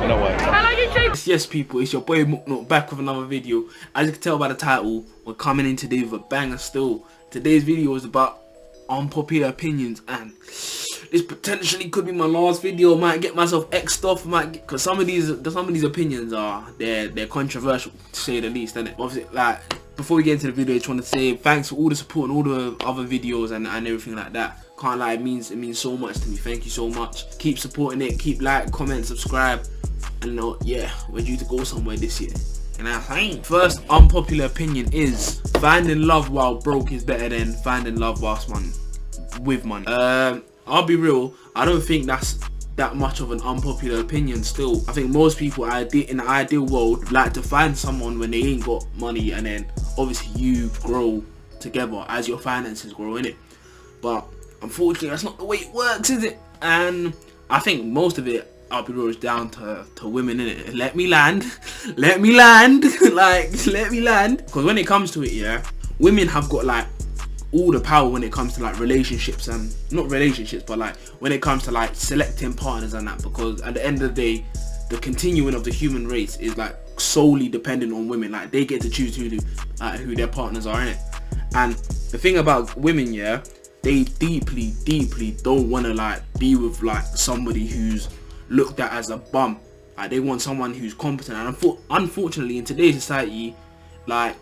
know what? Yes, people, it's your boy Muknut back with another video. As you can tell by the title, we're coming in today with a banger still. Today's video is about unpopular opinions, and this potentially could be my last video. I might get myself X'd off, because some of these opinions are they're controversial to say the least, isn't it? Obviously, like, before we get into the video, I just want to say thanks for all the support and all the other videos and everything like that. Can't lie, it means so much to me. Thank you so much. Keep supporting it. Keep like, comment, subscribe, and yeah, we're due to go somewhere this year. And I'm saying, first unpopular opinion is finding love while broke is better than finding love whilst with money. I'll be real, I don't think that's that much of an unpopular opinion still. I think most people in the ideal world like to find someone when they ain't got money, and then obviously you grow together as your finances grow, innit? But unfortunately that's not the way it works, is it? And I think most of it, I'll be real, is down to women, innit? Let me land. Let me land. Like, let me land. Because when it comes to it, yeah, women have got like all the power when it comes to like relationships, and not relationships, but like when it comes to like selecting partners and that, because at the end of the day, the continuing of the human race is like solely dependent on women. Like, they get to choose who their partners are, innit? And the thing about women, yeah, they deeply don't want to like be with like somebody who's looked at as a bum. Like, they want someone who's competent, and unfortunately in today's society, like,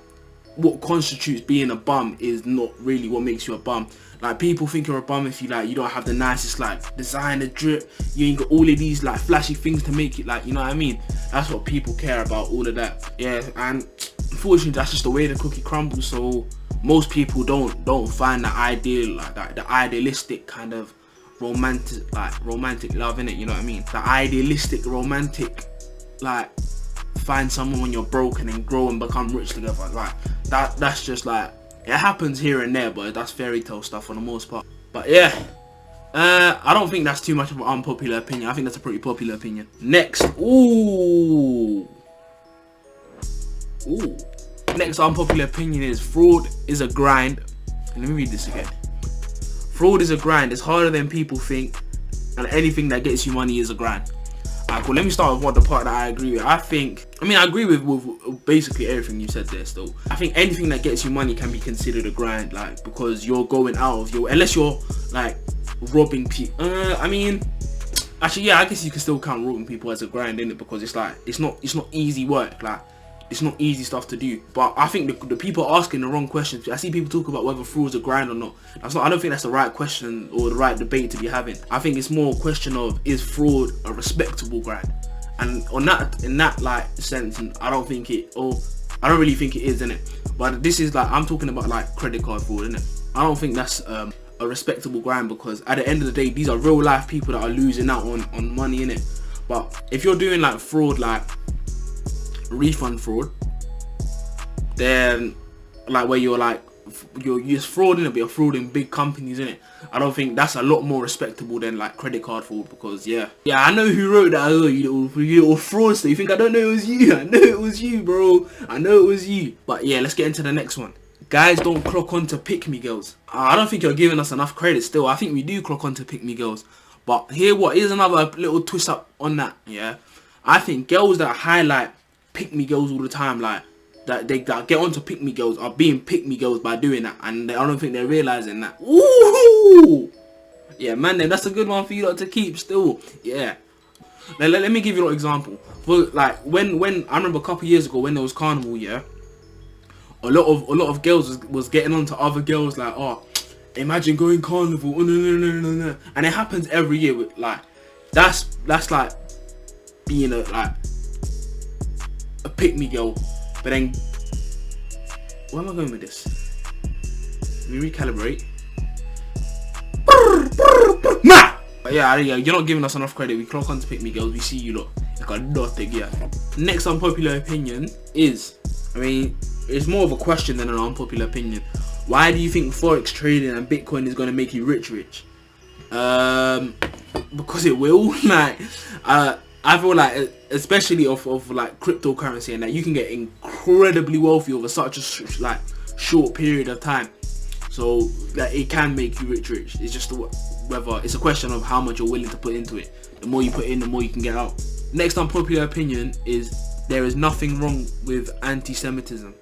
what constitutes being a bum is not really what makes you a bum. Like, people think you're a bum if you don't have the nicest like designer drip, you ain't got all of these like flashy things to make it, like, you know what I mean? That's what people care about, all of that. Yeah, and unfortunately that's just the way the cookie crumbles. So most people don't find the ideal, like that, the idealistic kind of romantic love, in it, you know what I mean? The idealistic romantic, like, find someone when you're broke and then grow and become rich together. Like, that's just like, it happens here and there, but that's fairy tale stuff for the most part. But yeah, I don't think that's too much of an unpopular opinion. I think that's a pretty popular opinion. Next, next unpopular opinion is fraud is a grind. Let me read this again. Fraud is a grind. It's harder than people think, and anything that gets you money is a grind. Alright, cool. Let me start with the part that I agree with. I agree with basically everything you said there still. I think anything that gets you money can be considered a grind, like, because you're going out of your, unless you're like robbing people. Actually, yeah, I guess you can still count robbing people as a grind, innit? Because it's like, it's not easy work. Like, it's not easy stuff to do. But I think the people are asking the wrong questions. I see people talk about whether fraud is a grind or not. I don't think that's the right question or the right debate to be having. I think it's more a question of, is fraud a respectable grind? And in that like sense, I don't really think it is, innit? But this is like, I'm talking about like credit card fraud, innit? I don't think that's a respectable grind, because at the end of the day, these are real life people that are losing out on money, innit? But if you're doing like fraud, like refund fraud, then like where you're just frauding, but you're frauding big companies, innit? I don't think that's a lot more respectable than like credit card fraud, because yeah, I know who wrote that. Oh, you little fraudster, you think I don't know it was you? I know it was you, bro. I know it was you. But yeah, let's get into the next one. Guys don't clock on to pick me girls. I don't think you're giving us enough credit still. I think we do clock on to pick me girls, but here's another little twist up on that. Yeah, I think girls that highlight pick me girls all the time, like that get on to pick me girls, are being pick me girls by doing that, and I don't think they're realizing that. Ooh, yeah, man, then that's a good one for you lot to keep still. Yeah, let me give you an example. For like when I remember a couple years ago when there was carnival, yeah, a lot of girls was getting on to other girls like, oh, imagine going carnival, oh, no, and it happens every year. With like, that's like being a pick me girl. But then, where am I going with this? Let me recalibrate. Nah! But yeah, you're not giving us enough credit. We clock on to pick me girls. We see you lot. Yeah. Next unpopular opinion is, it's more of a question than an unpopular opinion. Why do you think Forex trading and Bitcoin is going to make you rich? Because it will. Like, I feel like, especially of like cryptocurrency, and that you can get incredibly wealthy over such a short period of time. So like, it can make you rich. It's just whether it's a question of how much you're willing to put into it. The more you put in, the more you can get out. Next unpopular opinion is there is nothing wrong with anti-Semitism.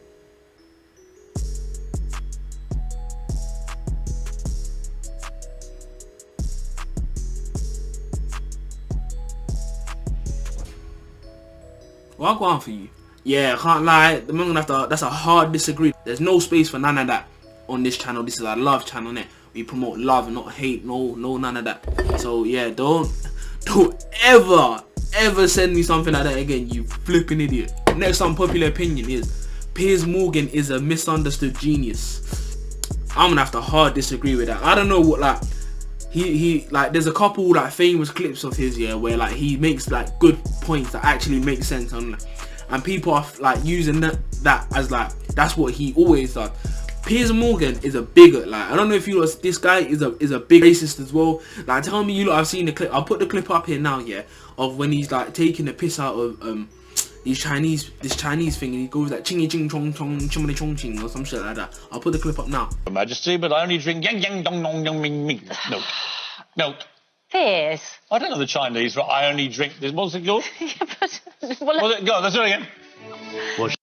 Well, I'll go on for you. Yeah, I can't lie. I'm gonna have to. That's a hard disagree. There's no space for none of that on this channel. This is a love channel, innit? We promote love and not hate. No, none of that. So yeah, don't ever send me something like that again, you flipping idiot. Next unpopular opinion is Piers Morgan is a misunderstood genius. I'm gonna have to hard disagree with that. I don't know what, like, he like, there's a couple like famous clips of his, yeah, where like he makes like good points that actually make sense, and people are like using that as like that's what he always does. Piers Morgan is a bigot. Like, I don't know if you know, this guy is a big racist as well. Like, tell me you lot have seen the clip. I'll put the clip up here now, yeah, of when he's like taking the piss out of this Chinese thing, and he goes like chingy ching chong chong chimney chong ching or some shit like that. I'll put the clip up now. Your Majesty, but I only drink yang yang dong dong yang ming ming milk. Milk. Piers. I don't know the Chinese, but I only drink this. What's it called? Yeah, but, well, What's it? Go, let's do it again. 我是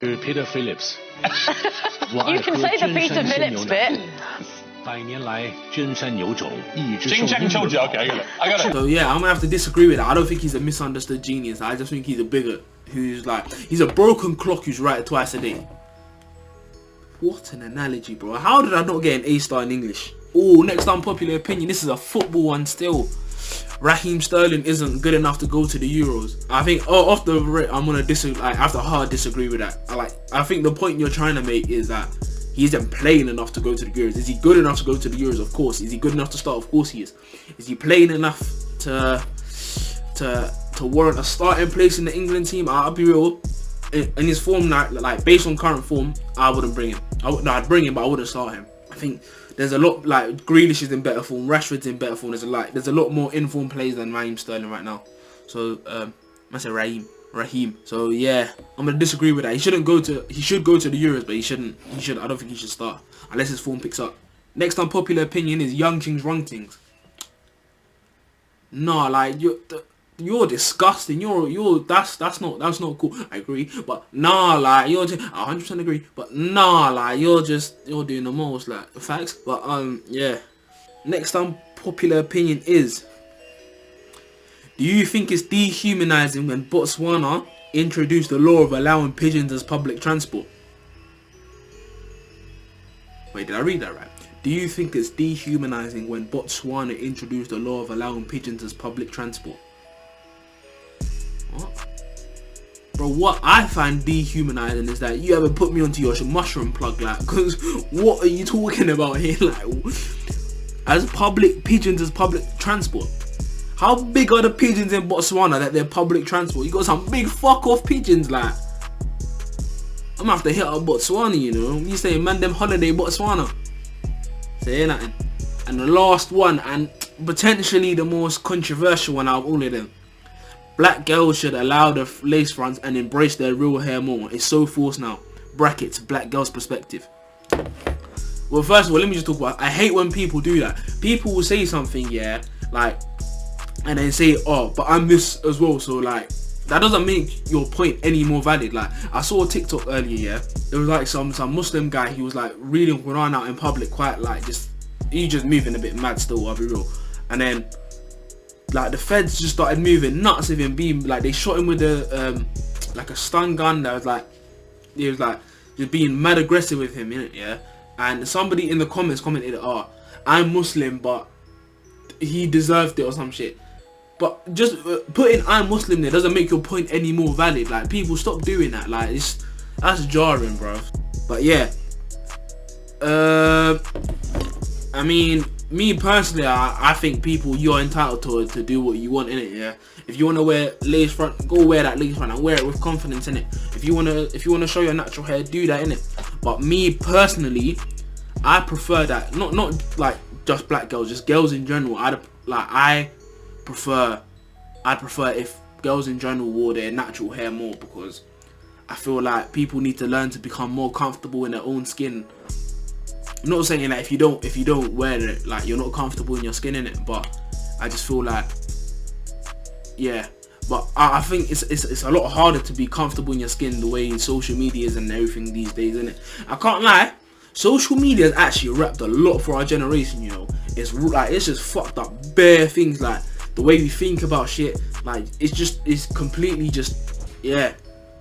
Peter Phillips. you can say the Peter Phillips bit. 百年来，真山有种，一直 Ching chang chou jiao. Okay, I got it. So yeah, I'm gonna have to disagree with that. I don't think he's a misunderstood genius. I just think he's a bigot who's like, he's a broken clock who's right twice a day. What an analogy, bro. How did I not get an A-star in English? Oh, next unpopular opinion. This is a football one still. Raheem Sterling isn't good enough to go to the Euros. I think, off the rip, I'm gonna disagree. I have to hard disagree with that. I think the point you're trying to make is that he isn't playing enough to go to the Euros. Is he good enough to go to the Euros? Of course. Is he good enough to start? Of course he is. Is he playing enough to warrant a starting place in the England team? I'll be real. In his form, like based on current form, I wouldn't bring him. I'd bring him, but I wouldn't start him. I think there's a lot, like, Grealish is in better form, Rashford's in better form. There's a lot more informed players than Raheem Sterling right now. So I say Raheem. So yeah, I'm gonna disagree with that. He should go to the Euros, but he shouldn't. I don't think he should start unless his form picks up. Next unpopular opinion is young things, wrong things. No, like, you're disgusting. That's not cool. I agree, but nah, like, you're just 100% agree, but nah, like, you're doing the most, like, facts. But yeah. Next unpopular opinion is, do you think it's dehumanizing when Botswana introduced the law of allowing pigeons as public transport? Wait, did I read that right? Do you think it's dehumanizing when Botswana introduced the law of allowing pigeons as public transport? What? Bro, what I find dehumanizing is that you haven't put me onto your mushroom plug, like, because what are you talking about here? Like, pigeons as public transport. How big are the pigeons in Botswana that they're public transport? You got some big fuck off pigeons, like. I'm gonna have to hit up Botswana, you know. You say, man, them holiday Botswana. Say nothing. And the last one, and potentially the most controversial one out of all of them. Black girls should allow the lace fronts and embrace their real hair more. It's so forced now. Brackets, black girls' perspective. Well, first of all, let me just talk about, I hate when people do that. People will say something, yeah, like, and then say, oh, but I'm this as well, so like, that doesn't make your point any more valid. Like, I saw a TikTok earlier, yeah, there was like some Muslim guy, he was like reading Quran out in public, quite like, he just moving a bit mad still, I'll be real. And then, like, the feds just started moving nuts with him, being like, they shot him with a like a stun gun that was like, he was like just being mad aggressive with him, innit, yeah. And somebody in the comments commented, oh, I'm Muslim, but he deserved it or some shit. But just putting I'm Muslim there doesn't make your point any more valid. Like, people stop doing that. Like, that's jarring, bro. But yeah, I mean, me personally, I think you're entitled to do what you want in it. Yeah, if you want to wear lace front, go wear that lace front and wear it with confidence in it. If you wanna show your natural hair, do that in it. But me personally, I prefer that. Not like just black girls, just girls in general. I'd prefer if girls in general wore their natural hair more, because I feel like people need to learn to become more comfortable in their own skin. I'm not saying that if you don't wear it, like, you're not comfortable in your skin, in it, but I just feel like, yeah, But I think it's a lot harder to be comfortable in your skin the way social media is and everything these days, isn't it? I can't lie, social media has actually wrapped a lot for our generation, you know. It's just fucked up bare things, like the way we think about shit, like it's completely just, yeah,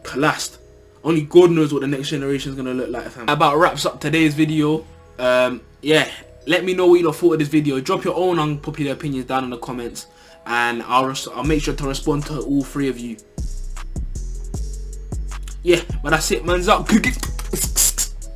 collapsed. Only God knows what the next generation is gonna look like, fam. That about wraps up today's video. Yeah, let me know what you thought of this video. Drop your own unpopular opinions down in the comments, and I'll make sure to respond to all 3 of you. Yeah, but that's it, man's up.